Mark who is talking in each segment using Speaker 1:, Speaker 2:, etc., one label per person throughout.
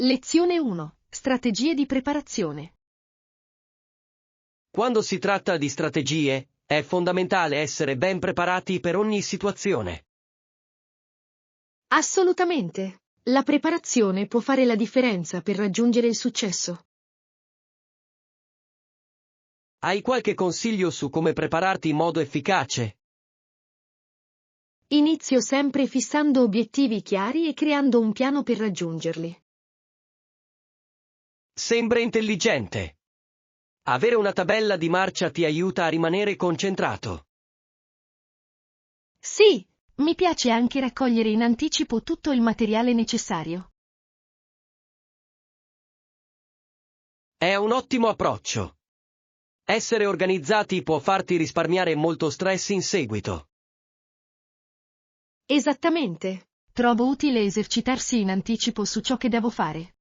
Speaker 1: Lezione 1. Strategie di preparazione.
Speaker 2: Quando si tratta di strategie, è fondamentale essere ben preparati per ogni situazione.
Speaker 1: Assolutamente. La preparazione può fare la differenza per raggiungere il successo.
Speaker 2: Hai qualche consiglio su come prepararti in modo efficace?
Speaker 1: Inizio sempre fissando obiettivi chiari e creando un piano per raggiungerli.
Speaker 2: Sembra intelligente. Avere una tabella di marcia ti aiuta a rimanere concentrato.
Speaker 1: Sì, mi piace anche raccogliere in anticipo tutto il materiale necessario.
Speaker 2: È un ottimo approccio. Essere organizzati può farti risparmiare molto stress in seguito.
Speaker 1: Esattamente. Trovo utile esercitarsi in anticipo su ciò che devo fare.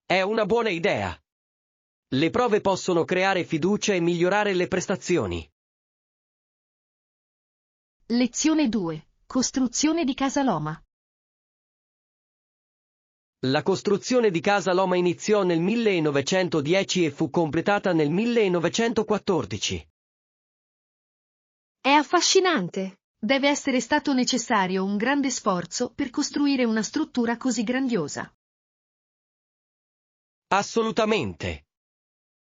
Speaker 2: È una buona idea. Le prove possono creare fiducia e migliorare le prestazioni.
Speaker 1: Lezione 2. Costruzione di casa Loma.
Speaker 2: La costruzione di Casa Loma iniziò nel 1910 e fu completata nel 1914.
Speaker 1: È affascinante. Deve essere stato necessario un grande sforzo per costruire una struttura così grandiosa.
Speaker 2: Assolutamente.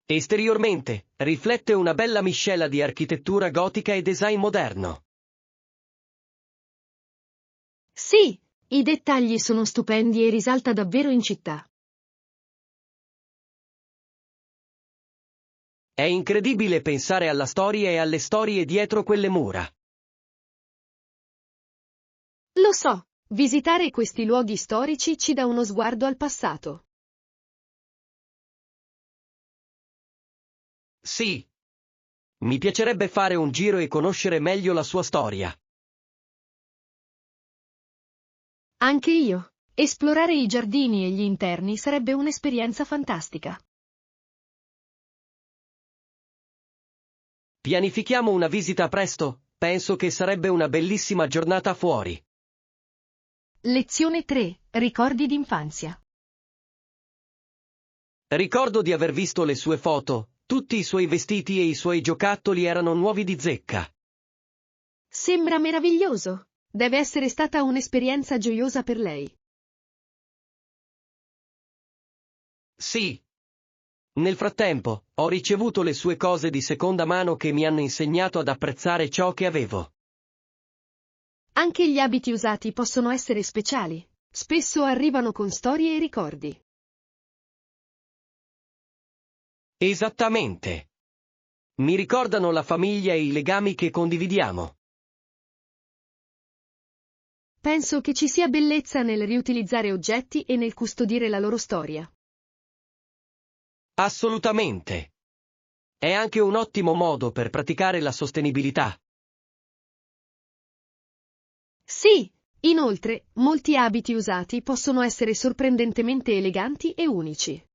Speaker 2: Esteriormente, riflette una bella miscela di architettura gotica e design moderno.
Speaker 1: Sì, i dettagli sono stupendi e risalta davvero in città.
Speaker 2: È incredibile pensare alla storia e alle storie dietro quelle mura.
Speaker 1: Lo so, visitare questi luoghi storici ci dà uno sguardo al passato.
Speaker 2: Sì. Mi piacerebbe fare un giro e conoscere meglio la sua storia.
Speaker 1: Anche io. Esplorare i giardini e gli interni sarebbe un'esperienza fantastica.
Speaker 2: Pianifichiamo una visita presto, penso che sarebbe una bellissima giornata fuori.
Speaker 1: Lezione 3. Ricordi d'infanzia.
Speaker 2: Ricordo di aver visto le sue foto, tutti i suoi vestiti e i suoi giocattoli erano nuovi di zecca.
Speaker 1: Sembra meraviglioso. Deve essere stata un'esperienza gioiosa per lei.
Speaker 2: Sì. Nel frattempo, ho ricevuto le sue cose di seconda mano che mi hanno insegnato ad apprezzare ciò che avevo.
Speaker 1: Anche gli abiti usati possono essere speciali. Spesso arrivano con storie e ricordi.
Speaker 2: Esattamente. Mi ricordano la famiglia e i legami che condividiamo.
Speaker 1: Penso che ci sia bellezza nel riutilizzare oggetti e nel custodire la loro storia.
Speaker 2: Assolutamente. È anche un ottimo modo per praticare la sostenibilità.
Speaker 1: Sì, inoltre, molti abiti usati possono essere sorprendentemente eleganti e unici.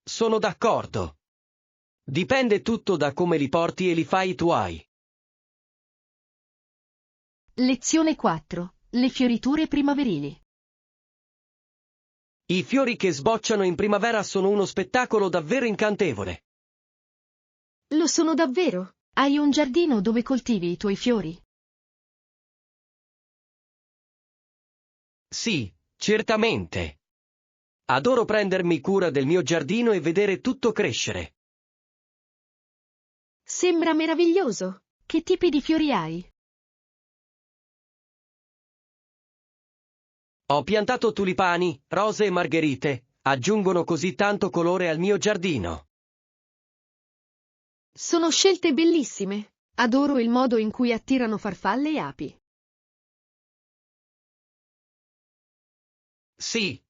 Speaker 2: Sono d'accordo. Dipende tutto da come li porti e li fai tuoi.
Speaker 1: Lezione 4. Le fioriture primaverili.
Speaker 2: I fiori che sbocciano in primavera sono uno spettacolo davvero incantevole.
Speaker 1: Lo sono davvero? Hai un giardino dove coltivi i tuoi fiori?
Speaker 2: Sì, certamente. Adoro prendermi cura del mio giardino e vedere tutto crescere.
Speaker 1: Sembra meraviglioso. Che tipi di fiori hai?
Speaker 2: Ho piantato tulipani, rose e margherite, aggiungono così tanto colore al mio giardino.
Speaker 1: Sono scelte bellissime. Adoro il modo in cui attirano farfalle e api.
Speaker 2: Sì.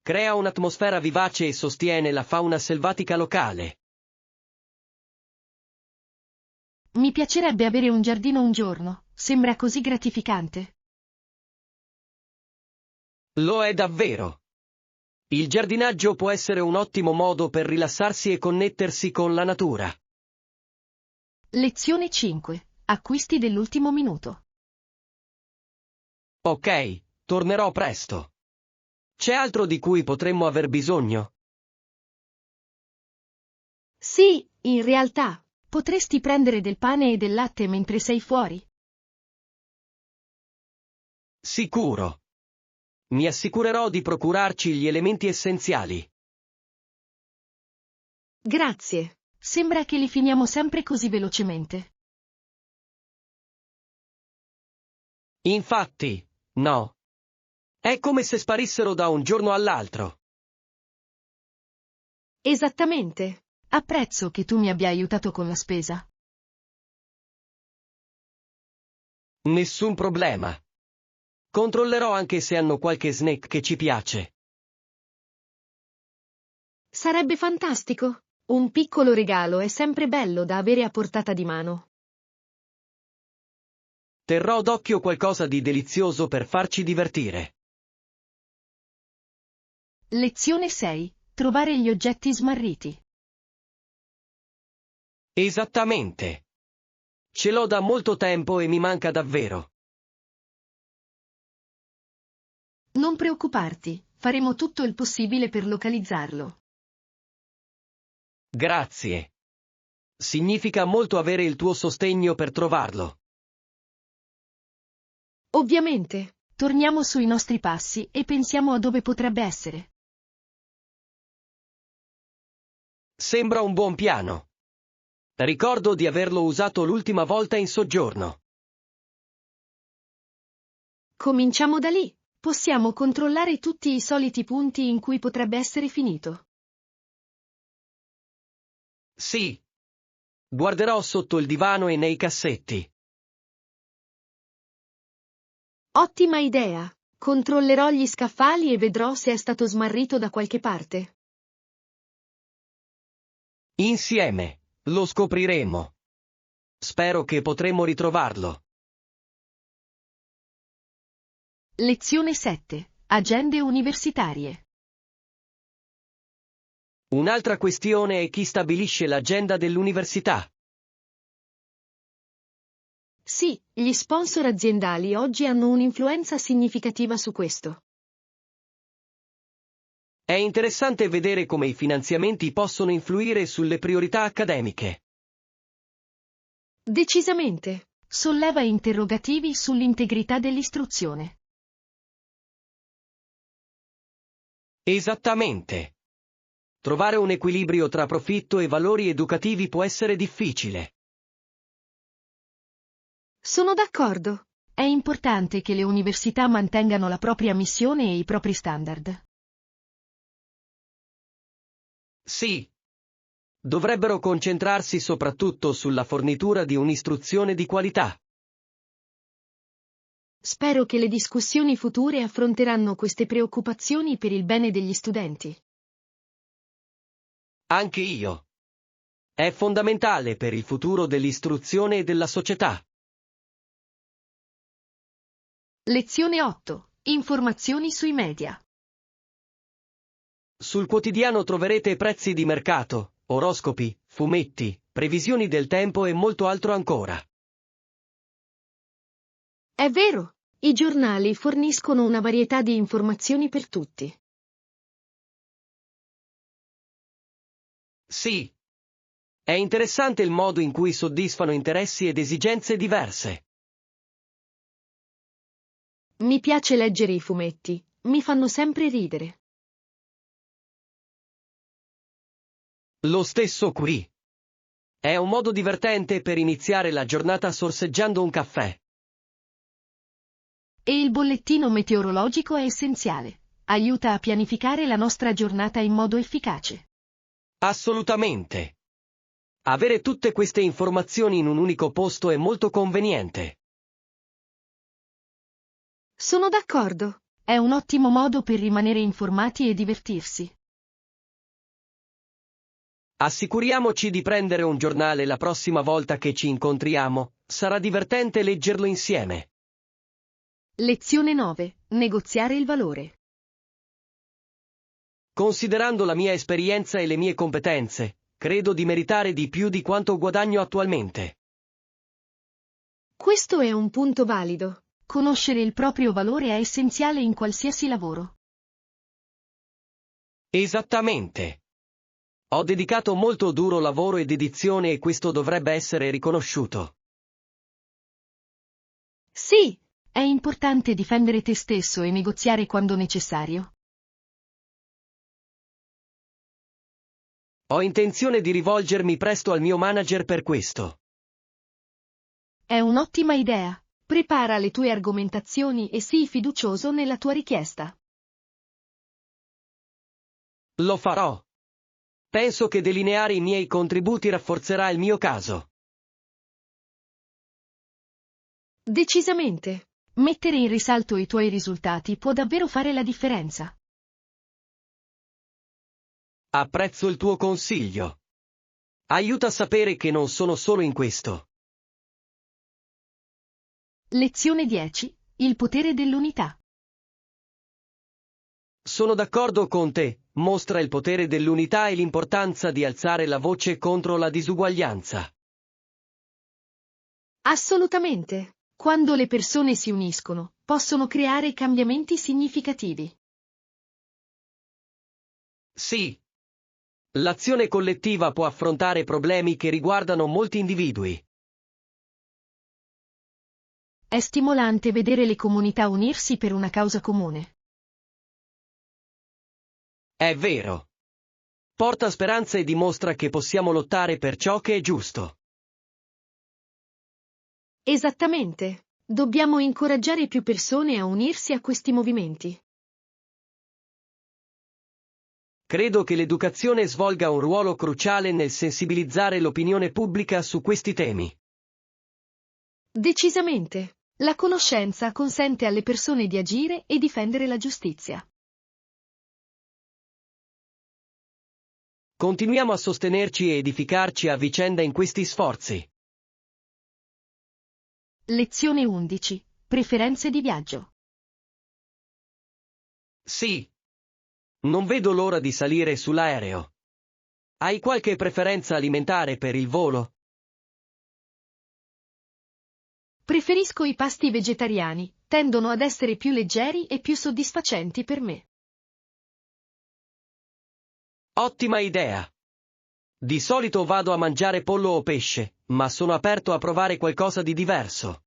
Speaker 2: Crea un'atmosfera vivace e sostiene la fauna selvatica locale.
Speaker 1: Mi piacerebbe avere un giardino un giorno. Sembra così gratificante.
Speaker 2: Lo è davvero. Il giardinaggio può essere un ottimo modo per rilassarsi e connettersi con la natura.
Speaker 1: Lezione 5. Acquisti dell'ultimo minuto.
Speaker 2: Ok, tornerò presto. C'è altro di cui potremmo aver bisogno?
Speaker 1: Sì, in realtà, potresti prendere del pane e del latte mentre sei fuori.
Speaker 2: Sicuro. Mi assicurerò di procurarci gli elementi essenziali.
Speaker 1: Grazie. Sembra che li finiamo sempre così velocemente.
Speaker 2: Infatti, no. È come se sparissero da un giorno all'altro.
Speaker 1: Esattamente. Apprezzo che tu mi abbia aiutato con la spesa.
Speaker 2: Nessun problema. Controllerò anche se hanno qualche snack che ci piace.
Speaker 1: Sarebbe fantastico. Un piccolo regalo è sempre bello da avere a portata di mano.
Speaker 2: Terrò d'occhio qualcosa di delizioso per farci divertire.
Speaker 1: Lezione 6. Trovare gli oggetti smarriti.
Speaker 2: Esattamente. Ce l'ho da molto tempo e mi manca davvero.
Speaker 1: Non preoccuparti, faremo tutto il possibile per localizzarlo.
Speaker 2: Grazie. Significa molto avere il tuo sostegno per trovarlo.
Speaker 1: Ovviamente, torniamo sui nostri passi e pensiamo a dove potrebbe essere.
Speaker 2: Sembra un buon piano. Ricordo di averlo usato l'ultima volta in soggiorno.
Speaker 1: Cominciamo da lì. Possiamo controllare tutti i soliti punti in cui potrebbe essere finito.
Speaker 2: Sì. Guarderò sotto il divano e nei cassetti.
Speaker 1: Ottima idea. Controllerò gli scaffali e vedrò se è stato smarrito da qualche parte.
Speaker 2: Insieme, lo scopriremo. Spero che potremo ritrovarlo.
Speaker 1: Lezione 7. Agende universitarie.
Speaker 2: Un'altra questione è chi stabilisce l'agenda dell'università.
Speaker 1: Sì, gli sponsor aziendali oggi hanno un'influenza significativa su questo.
Speaker 2: È interessante vedere come i finanziamenti possono influire sulle priorità accademiche.
Speaker 1: Decisamente. Solleva interrogativi sull'integrità dell'istruzione.
Speaker 2: Esattamente. Trovare un equilibrio tra profitto e valori educativi può essere difficile.
Speaker 1: Sono d'accordo. È importante che le università mantengano la propria missione e i propri standard.
Speaker 2: Sì. Dovrebbero concentrarsi soprattutto sulla fornitura di un'istruzione di qualità.
Speaker 1: Spero che le discussioni future affronteranno queste preoccupazioni per il bene degli studenti.
Speaker 2: Anche io. È fondamentale per il futuro dell'istruzione e della società.
Speaker 1: Lezione 8. Informazioni sui media.
Speaker 2: Sul quotidiano troverete prezzi di mercato, oroscopi, fumetti, previsioni del tempo e molto altro ancora.
Speaker 1: È vero, i giornali forniscono una varietà di informazioni per tutti.
Speaker 2: Sì. È interessante il modo in cui soddisfano interessi ed esigenze diverse.
Speaker 1: Mi piace leggere i fumetti, mi fanno sempre ridere.
Speaker 2: Lo stesso qui. È un modo divertente per iniziare la giornata sorseggiando un caffè.
Speaker 1: E il bollettino meteorologico è essenziale. Aiuta a pianificare la nostra giornata in modo efficace.
Speaker 2: Assolutamente. Avere tutte queste informazioni in un unico posto è molto conveniente.
Speaker 1: Sono d'accordo. È un ottimo modo per rimanere informati e divertirsi.
Speaker 2: Assicuriamoci di prendere un giornale la prossima volta che ci incontriamo, sarà divertente leggerlo insieme.
Speaker 1: Lezione 9. Negoziare il valore.
Speaker 2: Considerando la mia esperienza e le mie competenze, credo di meritare di più di quanto guadagno attualmente.
Speaker 1: Questo è un punto valido. Conoscere il proprio valore è essenziale in qualsiasi lavoro.
Speaker 2: Esattamente. Ho dedicato molto duro lavoro e dedizione e questo dovrebbe essere riconosciuto.
Speaker 1: Sì, è importante difendere te stesso e negoziare quando necessario.
Speaker 2: Ho intenzione di rivolgermi presto al mio manager per questo.
Speaker 1: È un'ottima idea. Prepara le tue argomentazioni e sii fiducioso nella tua richiesta.
Speaker 2: Lo farò. Penso che delineare i miei contributi rafforzerà il mio caso.
Speaker 1: Decisamente. Mettere in risalto i tuoi risultati può davvero fare la differenza.
Speaker 2: Apprezzo il tuo consiglio. Aiuta a sapere che non sono solo in questo.
Speaker 1: Lezione 10. Il potere dell'unità.
Speaker 2: Sono d'accordo con te, mostra il potere dell'unità e l'importanza di alzare la voce contro la disuguaglianza.
Speaker 1: Assolutamente. Quando le persone si uniscono, possono creare cambiamenti significativi.
Speaker 2: Sì. L'azione collettiva può affrontare problemi che riguardano molti individui.
Speaker 1: È stimolante vedere le comunità unirsi per una causa comune.
Speaker 2: È vero. Porta speranza e dimostra che possiamo lottare per ciò che è giusto.
Speaker 1: Esattamente. Dobbiamo incoraggiare più persone a unirsi a questi movimenti.
Speaker 2: Credo che l'educazione svolga un ruolo cruciale nel sensibilizzare l'opinione pubblica su questi temi.
Speaker 1: Decisamente. La conoscenza consente alle persone di agire e difendere la giustizia.
Speaker 2: Continuiamo a sostenerci e edificarci a vicenda in questi sforzi.
Speaker 1: Lezione 11. Preferenze di viaggio.
Speaker 2: Sì. Non vedo l'ora di salire sull'aereo. Hai qualche preferenza alimentare per il volo?
Speaker 1: Preferisco i pasti vegetariani, tendono ad essere più leggeri e più soddisfacenti per me.
Speaker 2: Ottima idea. Di solito vado a mangiare pollo o pesce, ma sono aperto a provare qualcosa di diverso.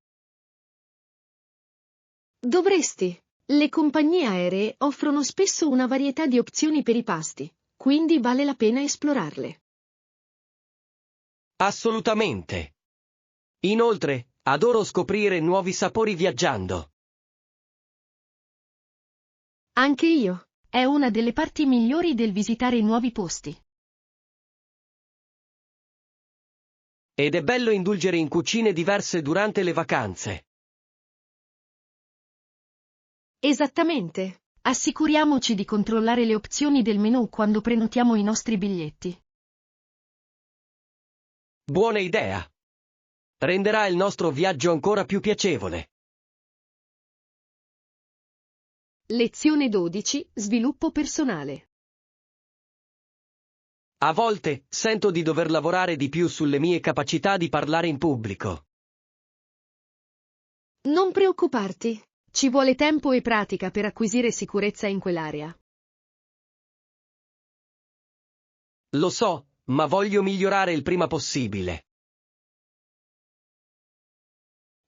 Speaker 1: Dovresti. Le compagnie aeree offrono spesso una varietà di opzioni per i pasti, quindi vale la pena esplorarle.
Speaker 2: Assolutamente. Inoltre, adoro scoprire nuovi sapori viaggiando.
Speaker 1: Anche io. È una delle parti migliori del visitare nuovi posti.
Speaker 2: Ed è bello indulgere in cucine diverse durante le vacanze.
Speaker 1: Esattamente. Assicuriamoci di controllare le opzioni del menù quando prenotiamo i nostri biglietti.
Speaker 2: Buona idea. Renderà il nostro viaggio ancora più piacevole.
Speaker 1: Lezione 12. Sviluppo personale.
Speaker 2: A volte, sento di dover lavorare di più sulle mie capacità di parlare in pubblico.
Speaker 1: Non preoccuparti. Ci vuole tempo e pratica per acquisire sicurezza in quell'area.
Speaker 2: Lo so, ma voglio migliorare il prima possibile.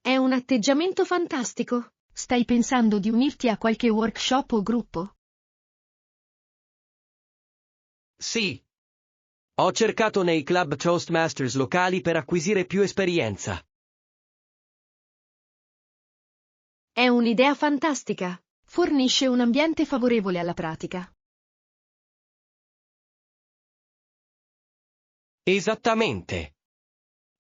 Speaker 1: È un atteggiamento fantastico. Stai pensando di unirti a qualche workshop o gruppo?
Speaker 2: Sì. Ho cercato nei club Toastmasters locali per acquisire più esperienza.
Speaker 1: È un'idea fantastica. Fornisce un ambiente favorevole alla pratica.
Speaker 2: Esattamente.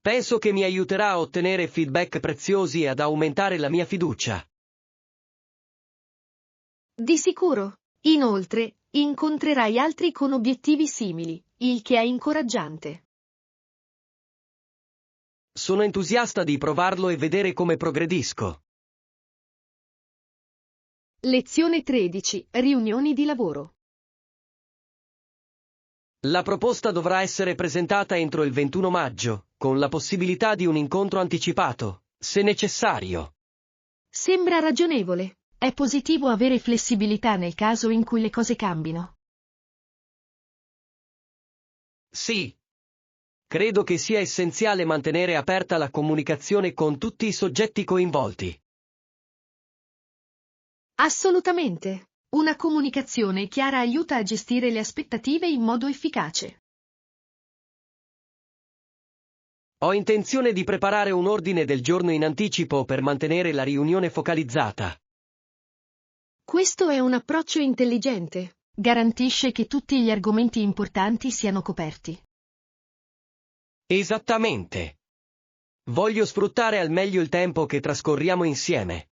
Speaker 2: Penso che mi aiuterà a ottenere feedback preziosi e ad aumentare la mia fiducia.
Speaker 1: Di sicuro. Inoltre, incontrerai altri con obiettivi simili, il che è incoraggiante.
Speaker 2: Sono entusiasta di provarlo e vedere come progredisco.
Speaker 1: Lezione 13. Riunioni di lavoro.
Speaker 2: La proposta dovrà essere presentata entro il 21 maggio, con la possibilità di un incontro anticipato, se necessario.
Speaker 1: Sembra ragionevole. È positivo avere flessibilità nel caso in cui le cose cambino.
Speaker 2: Sì. Credo che sia essenziale mantenere aperta la comunicazione con tutti i soggetti coinvolti.
Speaker 1: Assolutamente. Una comunicazione chiara aiuta a gestire le aspettative in modo efficace.
Speaker 2: Ho intenzione di preparare un ordine del giorno in anticipo per mantenere la riunione focalizzata.
Speaker 1: Questo è un approccio intelligente. Garantisce che tutti gli argomenti importanti siano coperti.
Speaker 2: Esattamente. Voglio sfruttare al meglio il tempo che trascorriamo insieme.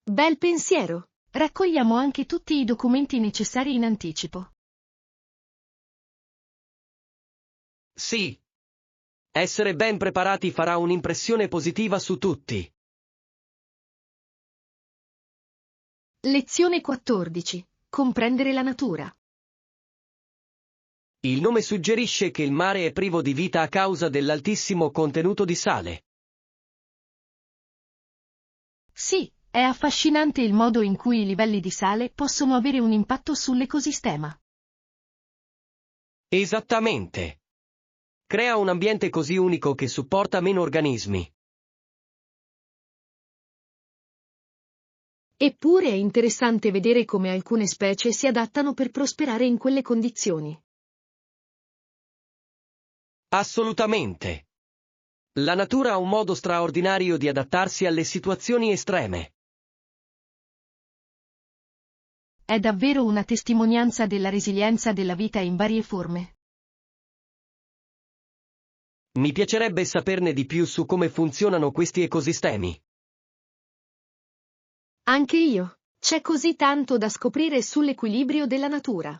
Speaker 1: Bel pensiero. Raccogliamo anche tutti i documenti necessari in anticipo.
Speaker 2: Sì. Essere ben preparati farà un'impressione positiva su tutti.
Speaker 1: Lezione 14. Comprendere la natura.
Speaker 2: Il nome suggerisce che il mare è privo di vita a causa dell'altissimo contenuto di sale.
Speaker 1: Sì, è affascinante il modo in cui i livelli di sale possono avere un impatto sull'ecosistema.
Speaker 2: Esattamente. Crea un ambiente così unico che supporta meno organismi.
Speaker 1: Eppure è interessante vedere come alcune specie si adattano per prosperare in quelle condizioni.
Speaker 2: Assolutamente. La natura ha un modo straordinario di adattarsi alle situazioni estreme.
Speaker 1: È davvero una testimonianza della resilienza della vita in varie forme.
Speaker 2: Mi piacerebbe saperne di più su come funzionano questi ecosistemi.
Speaker 1: Anche io. C'è così tanto da scoprire sull'equilibrio della natura.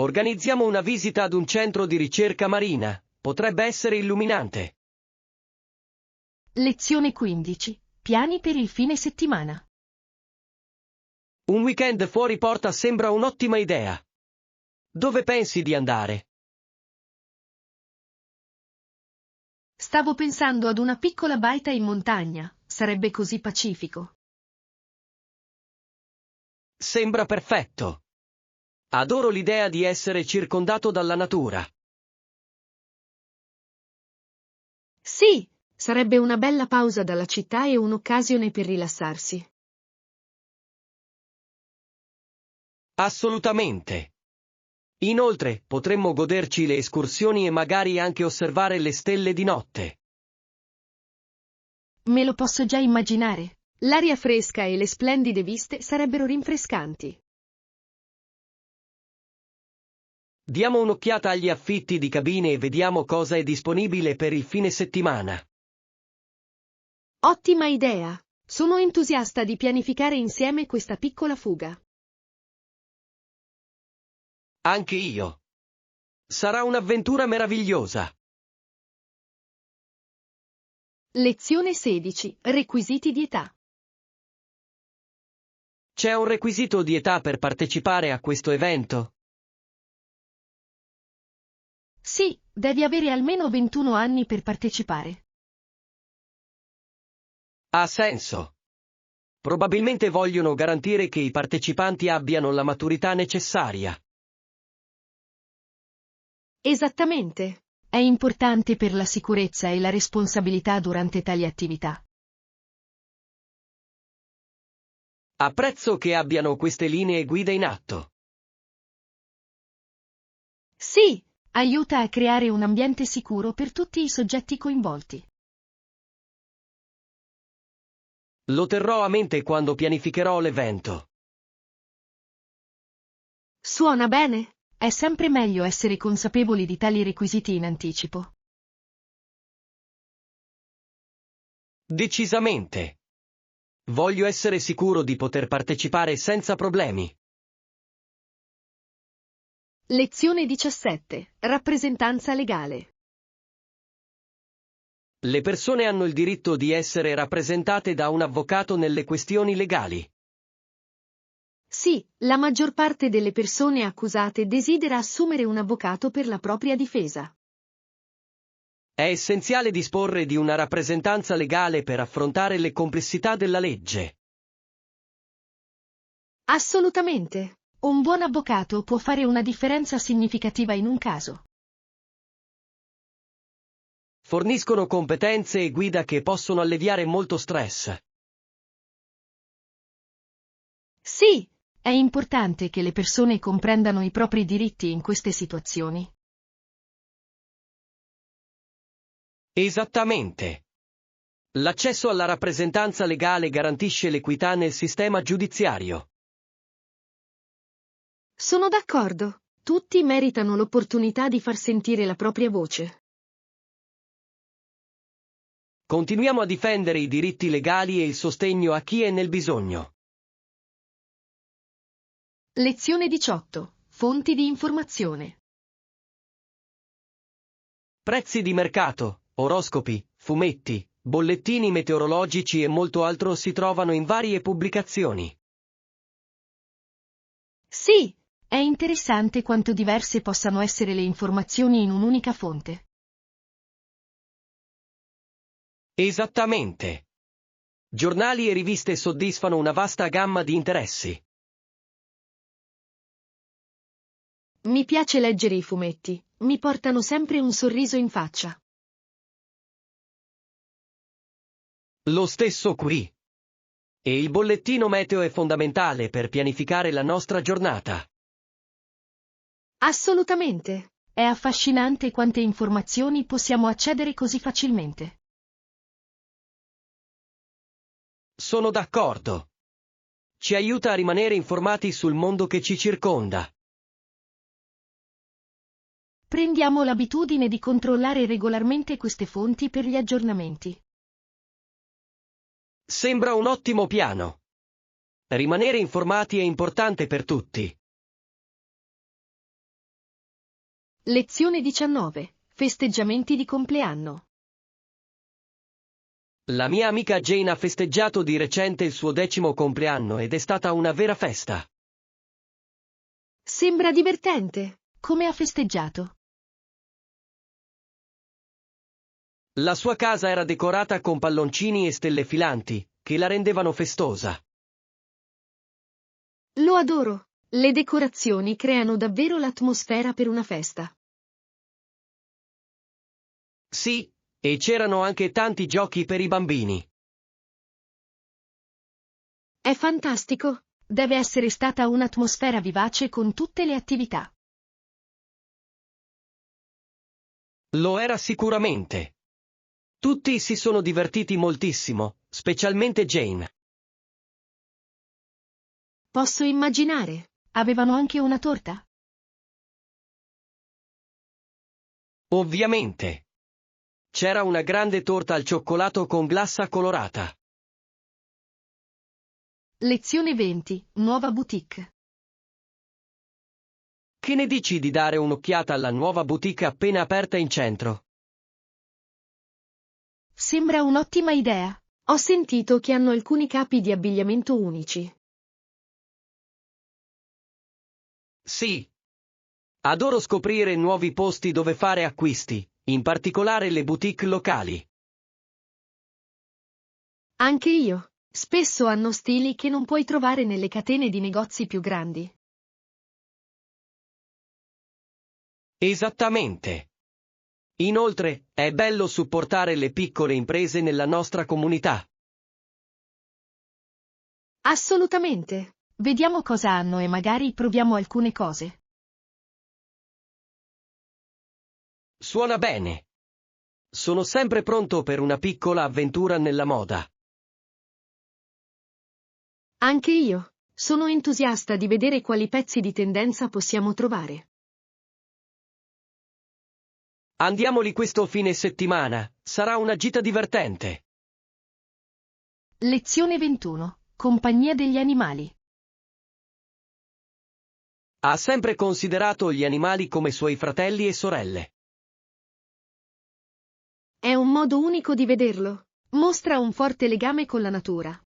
Speaker 2: Organizziamo una visita ad un centro di ricerca marina. Potrebbe essere illuminante.
Speaker 1: Lezione 15. Piani per il fine settimana.
Speaker 2: Un weekend fuori porta sembra un'ottima idea. Dove pensi di andare?
Speaker 1: Stavo pensando ad una piccola baita in montagna. Sarebbe così pacifico.
Speaker 2: Sembra perfetto. Adoro l'idea di essere circondato dalla natura.
Speaker 1: Sì, sarebbe una bella pausa dalla città e un'occasione per rilassarsi.
Speaker 2: Assolutamente. Inoltre, potremmo goderci le escursioni e magari anche osservare le stelle di notte.
Speaker 1: Me lo posso già immaginare. L'aria fresca e le splendide viste sarebbero rinfrescanti.
Speaker 2: Diamo un'occhiata agli affitti di cabine e vediamo cosa è disponibile per il fine settimana.
Speaker 1: Ottima idea! Sono entusiasta di pianificare insieme questa piccola fuga.
Speaker 2: Anche io. Sarà un'avventura meravigliosa.
Speaker 1: Lezione 16. Requisiti di età.
Speaker 2: C'è un requisito di età per partecipare a questo evento?
Speaker 1: Sì, devi avere almeno 21 anni per partecipare.
Speaker 2: Ha senso. Probabilmente vogliono garantire che i partecipanti abbiano la maturità necessaria.
Speaker 1: Esattamente. È importante per la sicurezza e la responsabilità durante tali attività.
Speaker 2: Apprezzo che abbiano queste linee guida in atto.
Speaker 1: Sì, aiuta a creare un ambiente sicuro per tutti i soggetti coinvolti.
Speaker 2: Lo terrò a mente quando pianificherò l'evento.
Speaker 1: Suona bene? È sempre meglio essere consapevoli di tali requisiti in anticipo.
Speaker 2: Decisamente. Voglio essere sicuro di poter partecipare senza problemi.
Speaker 1: Lezione 17. Rappresentanza legale.
Speaker 2: Le persone hanno il diritto di essere rappresentate da un avvocato nelle questioni legali.
Speaker 1: Sì, la maggior parte delle persone accusate desidera assumere un avvocato per la propria difesa.
Speaker 2: È essenziale disporre di una rappresentanza legale per affrontare le complessità della legge.
Speaker 1: Assolutamente. Un buon avvocato può fare una differenza significativa in un caso.
Speaker 2: Forniscono competenze e guida che possono alleviare molto stress.
Speaker 1: Sì, è importante che le persone comprendano i propri diritti in queste situazioni.
Speaker 2: Esattamente. L'accesso alla rappresentanza legale garantisce l'equità nel sistema giudiziario.
Speaker 1: Sono d'accordo. Tutti meritano l'opportunità di far sentire la propria voce.
Speaker 2: Continuiamo a difendere i diritti legali e il sostegno a chi è nel bisogno.
Speaker 1: Lezione 18. Fonti di informazione.
Speaker 2: Prezzi di mercato, oroscopi, fumetti, bollettini meteorologici e molto altro si trovano in varie pubblicazioni.
Speaker 1: Sì, è interessante quanto diverse possano essere le informazioni in un'unica fonte.
Speaker 2: Esattamente. Giornali e riviste soddisfano una vasta gamma di interessi.
Speaker 1: Mi piace leggere i fumetti, mi portano sempre un sorriso in faccia.
Speaker 2: Lo stesso qui. E il bollettino meteo è fondamentale per pianificare la nostra giornata.
Speaker 1: Assolutamente. È affascinante quante informazioni possiamo accedere così facilmente.
Speaker 2: Sono d'accordo. Ci aiuta a rimanere informati sul mondo che ci circonda.
Speaker 1: Prendiamo l'abitudine di controllare regolarmente queste fonti per gli aggiornamenti.
Speaker 2: Sembra un ottimo piano. Rimanere informati è importante per tutti.
Speaker 1: Lezione 19. Festeggiamenti di compleanno.
Speaker 2: La mia amica Jane ha festeggiato di recente il suo 10° compleanno ed è stata una vera festa.
Speaker 1: Sembra divertente. Come ha festeggiato?
Speaker 2: La sua casa era decorata con palloncini e stelle filanti, che la rendevano festosa.
Speaker 1: Lo adoro. Le decorazioni creano davvero l'atmosfera per una festa.
Speaker 2: Sì, e c'erano anche tanti giochi per i bambini.
Speaker 1: È fantastico. Deve essere stata un'atmosfera vivace con tutte le attività.
Speaker 2: Lo era sicuramente. Tutti si sono divertiti moltissimo, specialmente Jane.
Speaker 1: Posso immaginare. Avevano anche una torta?
Speaker 2: Ovviamente. C'era una grande torta al cioccolato con glassa colorata.
Speaker 1: Lezione 20. Nuova boutique.
Speaker 2: Che ne dici di dare un'occhiata alla nuova boutique appena aperta in centro?
Speaker 1: Sembra un'ottima idea. Ho sentito che hanno alcuni capi di abbigliamento unici.
Speaker 2: Sì. Adoro scoprire nuovi posti dove fare acquisti, in particolare le boutique locali.
Speaker 1: Anche io. Spesso hanno stili che non puoi trovare nelle catene di negozi più grandi.
Speaker 2: Esattamente. Inoltre, è bello supportare le piccole imprese nella nostra comunità.
Speaker 1: Assolutamente. Vediamo cosa hanno e magari proviamo alcune cose.
Speaker 2: Suona bene. Sono sempre pronto per una piccola avventura nella moda.
Speaker 1: Anche io. Sono entusiasta di vedere quali pezzi di tendenza possiamo trovare.
Speaker 2: Andiamoli questo fine settimana, sarà una gita divertente.
Speaker 1: Lezione 21. Compagnia degli animali.
Speaker 2: Ha sempre considerato gli animali come suoi fratelli e sorelle.
Speaker 1: È un modo unico di vederlo. Mostra un forte legame con la natura.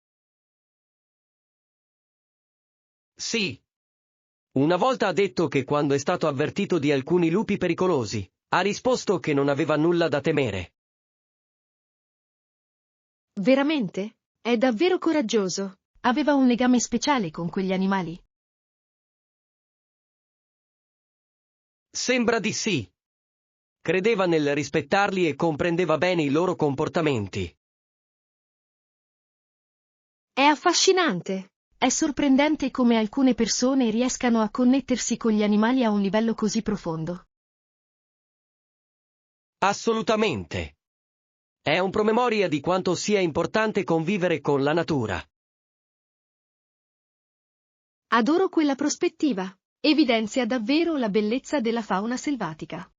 Speaker 2: Sì. Una volta ha detto che quando è stato avvertito di alcuni lupi pericolosi, Ha risposto che non aveva nulla da temere.
Speaker 1: Veramente? È davvero coraggioso. Aveva un legame speciale con quegli animali.
Speaker 2: Sembra di sì. Credeva nel rispettarli e comprendeva bene i loro comportamenti.
Speaker 1: È affascinante. È sorprendente come alcune persone riescano a connettersi con gli animali a un livello così profondo.
Speaker 2: Assolutamente. È un promemoria di quanto sia importante convivere con la natura.
Speaker 1: Adoro quella prospettiva. Evidenzia davvero la bellezza della fauna selvatica.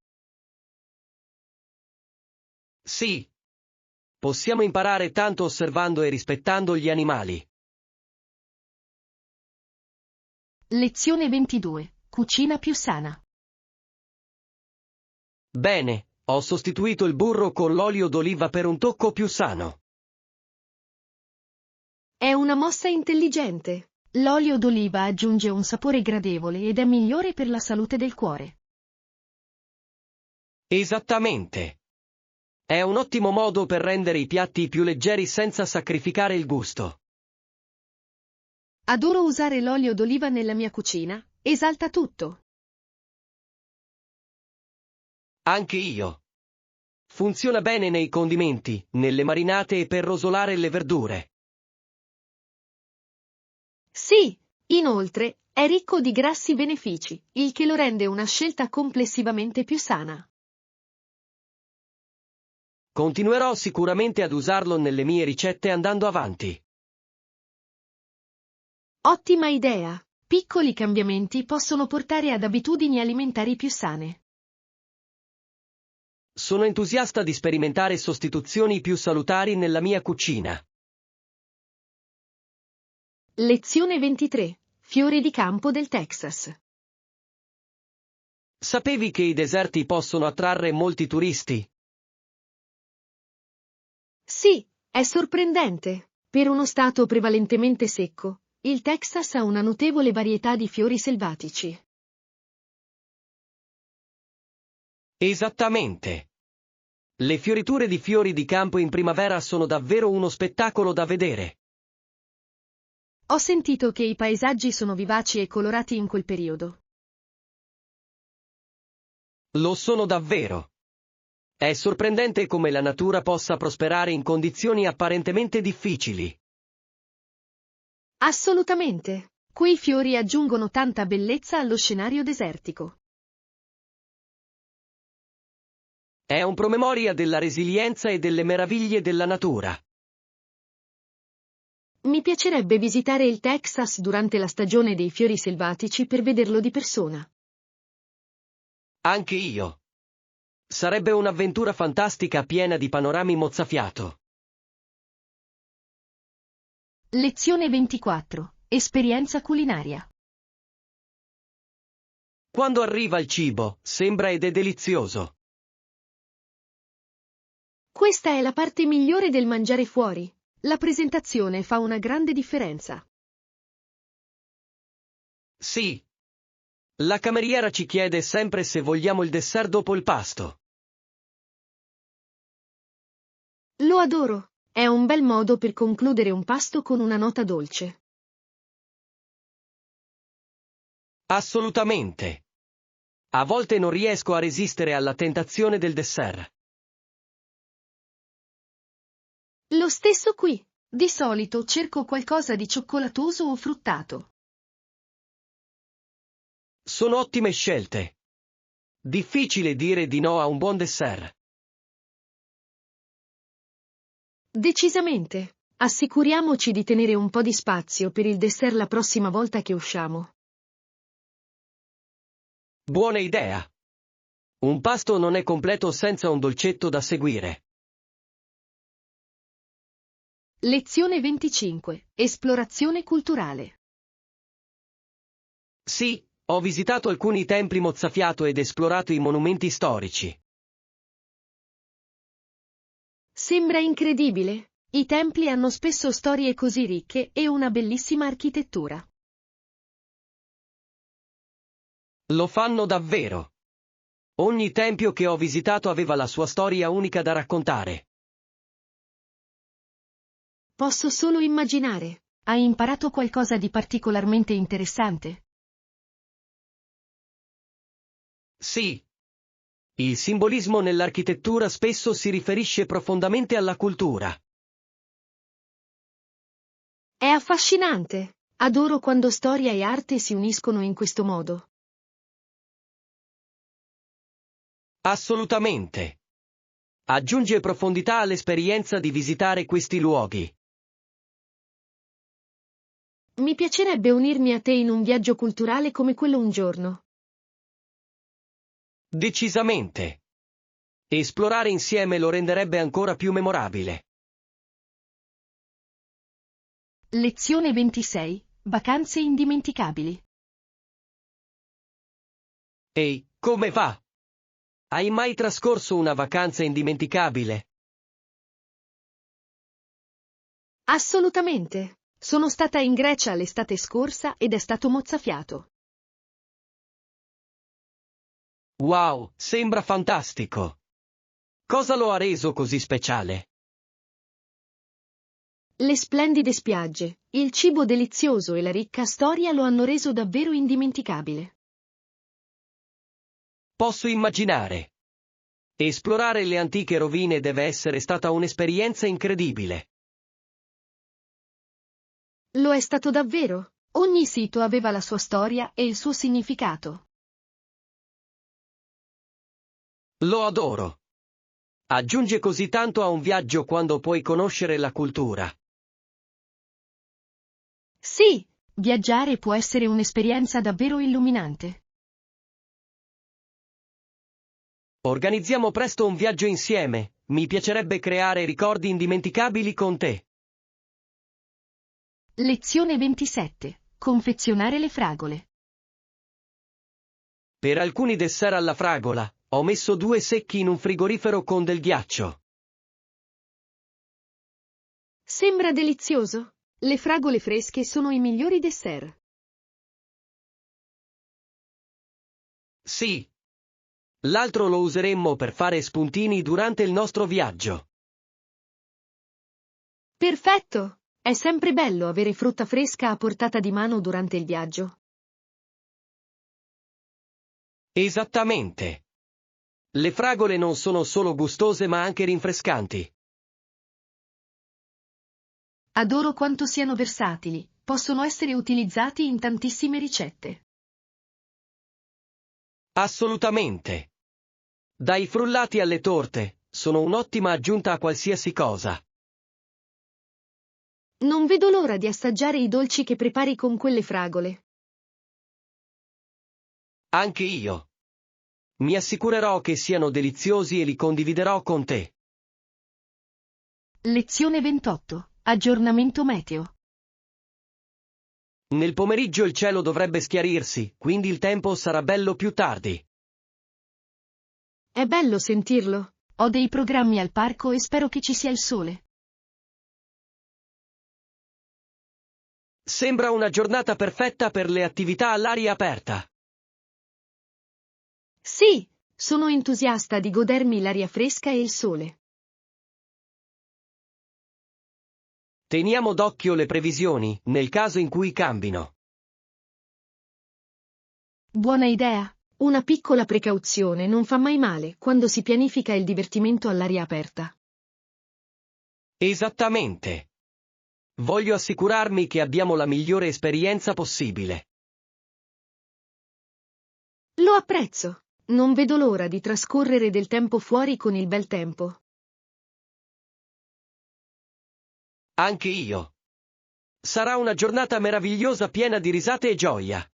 Speaker 2: Sì. Possiamo imparare tanto osservando e rispettando gli animali.
Speaker 1: Lezione 22. Cucina più sana.
Speaker 2: Bene, ho sostituito il burro con l'olio d'oliva per un tocco più sano.
Speaker 1: È una mossa intelligente. L'olio d'oliva aggiunge un sapore gradevole ed è migliore per la salute del cuore.
Speaker 2: Esattamente. È un ottimo modo per rendere i piatti più leggeri senza sacrificare il gusto.
Speaker 1: Adoro usare l'olio d'oliva nella mia cucina, esalta tutto.
Speaker 2: Anche io. Funziona bene nei condimenti, nelle marinate e per rosolare le verdure.
Speaker 1: Sì, inoltre, è ricco di grassi benefici, il che lo rende una scelta complessivamente più sana.
Speaker 2: Continuerò sicuramente ad usarlo nelle mie ricette andando avanti.
Speaker 1: Ottima idea! Piccoli cambiamenti possono portare ad abitudini alimentari più sane.
Speaker 2: Sono entusiasta di sperimentare sostituzioni più salutari nella mia cucina.
Speaker 1: Lezione 23. Fiori di campo del Texas.
Speaker 2: Sapevi che i deserti possono attrarre molti turisti?
Speaker 1: Sì, è sorprendente. Per uno stato prevalentemente secco, il Texas ha una notevole varietà di fiori selvatici.
Speaker 2: Esattamente. Le fioriture di fiori di campo in primavera sono davvero uno spettacolo da vedere.
Speaker 1: Ho sentito che i paesaggi sono vivaci e colorati in quel periodo.
Speaker 2: Lo sono davvero. È sorprendente come la natura possa prosperare in condizioni apparentemente difficili.
Speaker 1: Assolutamente. Quei fiori aggiungono tanta bellezza allo scenario desertico.
Speaker 2: È un promemoria della resilienza e delle meraviglie della natura.
Speaker 1: Mi piacerebbe visitare il Texas durante la stagione dei fiori selvatici per vederlo di persona.
Speaker 2: Anche io. Sarebbe un'avventura fantastica piena di panorami mozzafiato.
Speaker 1: Lezione 24. Esperienza culinaria.
Speaker 2: Quando arriva il cibo, sembra ed è delizioso.
Speaker 1: Questa è la parte migliore del mangiare fuori. La presentazione fa una grande differenza.
Speaker 2: Sì. La cameriera ci chiede sempre se vogliamo il dessert dopo il pasto.
Speaker 1: Lo adoro. È un bel modo per concludere un pasto con una nota dolce.
Speaker 2: Assolutamente. A volte non riesco a resistere alla tentazione del dessert.
Speaker 1: Lo stesso qui. Di solito cerco qualcosa di cioccolatoso o fruttato.
Speaker 2: Sono ottime scelte. Difficile dire di no a un buon dessert.
Speaker 1: Decisamente. Assicuriamoci di tenere un po' di spazio per il dessert la prossima volta che usciamo.
Speaker 2: Buona idea. Un pasto non è completo senza un dolcetto da seguire.
Speaker 1: Lezione 25. Esplorazione culturale.
Speaker 2: Sì, ho visitato alcuni templi mozzafiato ed esplorato i monumenti storici.
Speaker 1: Sembra incredibile. I templi hanno spesso storie così ricche e una bellissima architettura.
Speaker 2: Lo fanno davvero. Ogni tempio che ho visitato aveva la sua storia unica da raccontare.
Speaker 1: Posso solo immaginare. Hai imparato qualcosa di particolarmente interessante?
Speaker 2: Sì. Il simbolismo nell'architettura spesso si riferisce profondamente alla cultura.
Speaker 1: È affascinante. Adoro quando storia e arte si uniscono in questo modo.
Speaker 2: Assolutamente. Aggiunge profondità all'esperienza di visitare questi luoghi.
Speaker 1: Mi piacerebbe unirmi a te in un viaggio culturale come quello un giorno.
Speaker 2: Decisamente. Esplorare insieme lo renderebbe ancora più memorabile.
Speaker 1: Lezione 26. Vacanze indimenticabili.
Speaker 2: Ehi, come va? Hai mai trascorso una vacanza indimenticabile?
Speaker 1: Assolutamente. Sono stata in Grecia l'estate scorsa ed è stato mozzafiato.
Speaker 2: Wow, sembra fantastico. Cosa lo ha reso così speciale?
Speaker 1: Le splendide spiagge, il cibo delizioso e la ricca storia lo hanno reso davvero indimenticabile.
Speaker 2: Posso immaginare. Esplorare le antiche rovine deve essere stata un'esperienza incredibile.
Speaker 1: Lo è stato davvero. Ogni sito aveva la sua storia e il suo significato.
Speaker 2: Lo adoro. Aggiunge così tanto a un viaggio quando puoi conoscere la cultura.
Speaker 1: Sì, viaggiare può essere un'esperienza davvero illuminante.
Speaker 2: Organizziamo presto un viaggio insieme, mi piacerebbe creare ricordi indimenticabili con te.
Speaker 1: Lezione 27. Confezionare le fragole.
Speaker 2: Per alcuni dessert alla fragola, ho messo 2 secchi in un frigorifero con del ghiaccio.
Speaker 1: Sembra delizioso. Le fragole fresche sono i migliori dessert.
Speaker 2: Sì. L'altro lo useremmo per fare spuntini durante il nostro viaggio.
Speaker 1: Perfetto! È sempre bello avere frutta fresca a portata di mano durante il viaggio.
Speaker 2: Esattamente. Le fragole non sono solo gustose ma anche rinfrescanti.
Speaker 1: Adoro quanto siano versatili, possono essere utilizzati in tantissime ricette.
Speaker 2: Assolutamente. Dai frullati alle torte, sono un'ottima aggiunta a qualsiasi cosa.
Speaker 1: Non vedo l'ora di assaggiare i dolci che prepari con quelle fragole.
Speaker 2: Anche io. Mi assicurerò che siano deliziosi e li condividerò con te.
Speaker 1: Lezione 28. Aggiornamento meteo.
Speaker 2: Nel pomeriggio il cielo dovrebbe schiarirsi, quindi il tempo sarà bello più tardi.
Speaker 1: È bello sentirlo. Ho dei programmi al parco e spero che ci sia il sole.
Speaker 2: Sembra una giornata perfetta per le attività all'aria aperta.
Speaker 1: Sì, sono entusiasta di godermi l'aria fresca e il sole.
Speaker 2: Teniamo d'occhio le previsioni, nel caso in cui cambino.
Speaker 1: Buona idea. Una piccola precauzione non fa mai male quando si pianifica il divertimento all'aria aperta.
Speaker 2: Esattamente. Voglio assicurarmi che abbiamo la migliore esperienza possibile.
Speaker 1: Lo apprezzo. Non vedo l'ora di trascorrere del tempo fuori con il bel tempo.
Speaker 2: Anche io. Sarà una giornata meravigliosa piena di risate e gioia.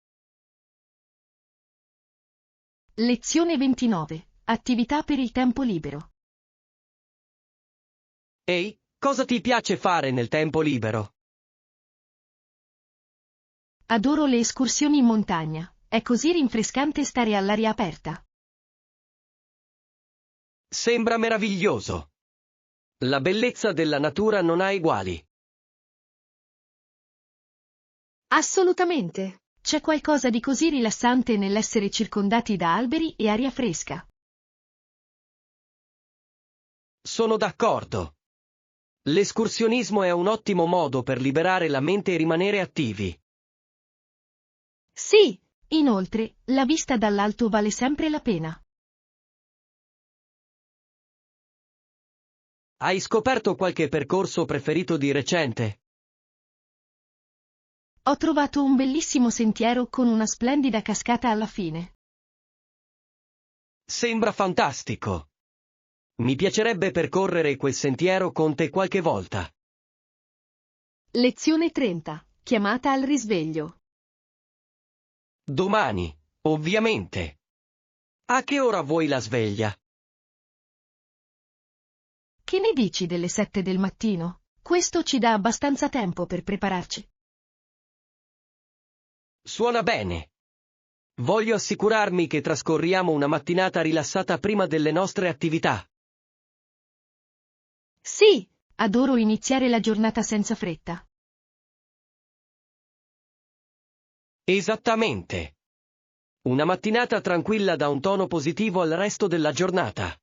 Speaker 1: Lezione 29. Attività per il tempo libero.
Speaker 2: Ehi, cosa ti piace fare nel tempo libero?
Speaker 1: Adoro le escursioni in montagna. È così rinfrescante stare all'aria aperta.
Speaker 2: Sembra meraviglioso. La bellezza della natura non ha eguali.
Speaker 1: Assolutamente. C'è qualcosa di così rilassante nell'essere circondati da alberi e aria fresca.
Speaker 2: Sono d'accordo. L'escursionismo è un ottimo modo per liberare la mente e rimanere attivi.
Speaker 1: Sì, inoltre, la vista dall'alto vale sempre la pena.
Speaker 2: Hai scoperto qualche percorso preferito di recente?
Speaker 1: Ho trovato un bellissimo sentiero con una splendida cascata alla fine.
Speaker 2: Sembra fantastico. Mi piacerebbe percorrere quel sentiero con te qualche volta.
Speaker 1: Lezione 30. Chiamata al risveglio.
Speaker 2: Domani, ovviamente. A che ora vuoi la sveglia?
Speaker 1: Che ne dici delle 7 del mattino? Questo ci dà abbastanza tempo per prepararci.
Speaker 2: Suona bene. Voglio assicurarmi che trascorriamo una mattinata rilassata prima delle nostre attività.
Speaker 1: Sì, adoro iniziare la giornata senza fretta.
Speaker 2: Esattamente. Una mattinata tranquilla dà un tono positivo al resto della giornata.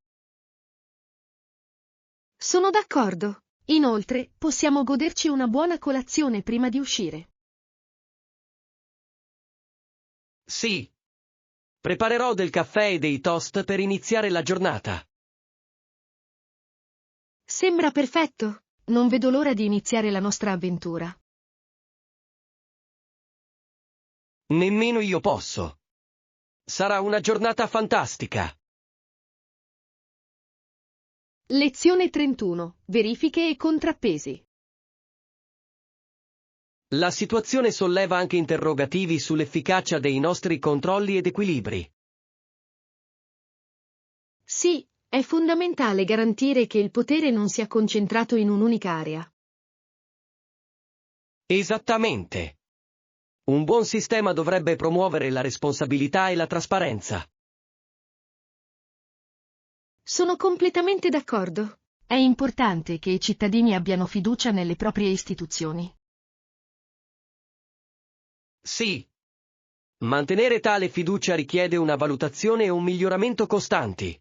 Speaker 1: Sono d'accordo. Inoltre, possiamo goderci una buona colazione prima di uscire.
Speaker 2: Sì. Preparerò del caffè e dei toast per iniziare la giornata.
Speaker 1: Sembra perfetto. Non vedo l'ora di iniziare la nostra avventura.
Speaker 2: Nemmeno io posso. Sarà una giornata fantastica.
Speaker 1: Lezione 31. Verifiche e contrappesi.
Speaker 2: La situazione solleva anche interrogativi sull'efficacia dei nostri controlli ed equilibri.
Speaker 1: Sì, è fondamentale garantire che il potere non sia concentrato in un'unica area.
Speaker 2: Esattamente. Un buon sistema dovrebbe promuovere la responsabilità e la trasparenza.
Speaker 1: Sono completamente d'accordo. È importante che i cittadini abbiano fiducia nelle proprie istituzioni.
Speaker 2: Sì. Mantenere tale fiducia richiede una valutazione e un miglioramento costanti.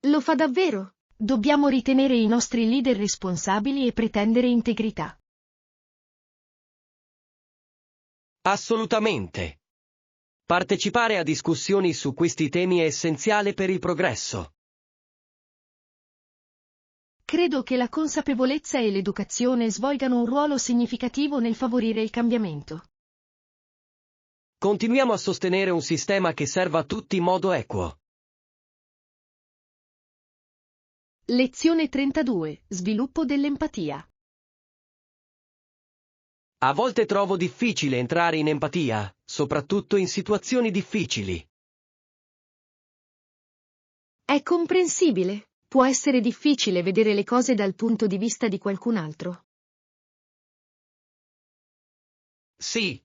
Speaker 1: Lo fa davvero. Dobbiamo ritenere i nostri leader responsabili e pretendere integrità.
Speaker 2: Assolutamente. Partecipare a discussioni su questi temi è essenziale per il progresso.
Speaker 1: Credo che la consapevolezza e l'educazione svolgano un ruolo significativo nel favorire il cambiamento.
Speaker 2: Continuiamo a sostenere un sistema che serva a tutti in modo equo.
Speaker 1: Lezione 32. Sviluppo dell'empatia.
Speaker 2: A volte trovo difficile entrare in empatia, soprattutto in situazioni difficili.
Speaker 1: È comprensibile. Può essere difficile vedere le cose dal punto di vista di qualcun altro.
Speaker 2: Sì.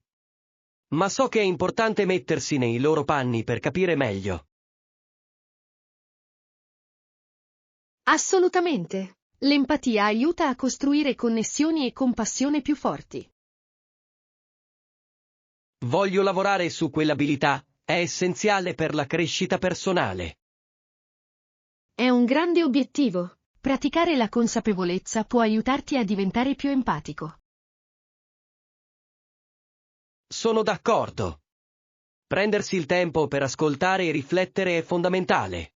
Speaker 2: Ma so che è importante mettersi nei loro panni per capire meglio.
Speaker 1: Assolutamente. L'empatia aiuta a costruire connessioni e compassione più forti.
Speaker 2: Voglio lavorare su quell'abilità, è essenziale per la crescita personale.
Speaker 1: È un grande obiettivo. Praticare la consapevolezza può aiutarti a diventare più empatico.
Speaker 2: Sono d'accordo. Prendersi il tempo per ascoltare e riflettere è fondamentale.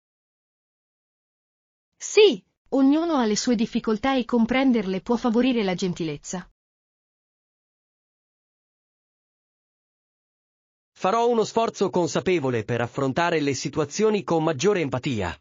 Speaker 1: Sì, ognuno ha le sue difficoltà e comprenderle può favorire la gentilezza.
Speaker 2: Farò uno sforzo consapevole per affrontare le situazioni con maggiore empatia.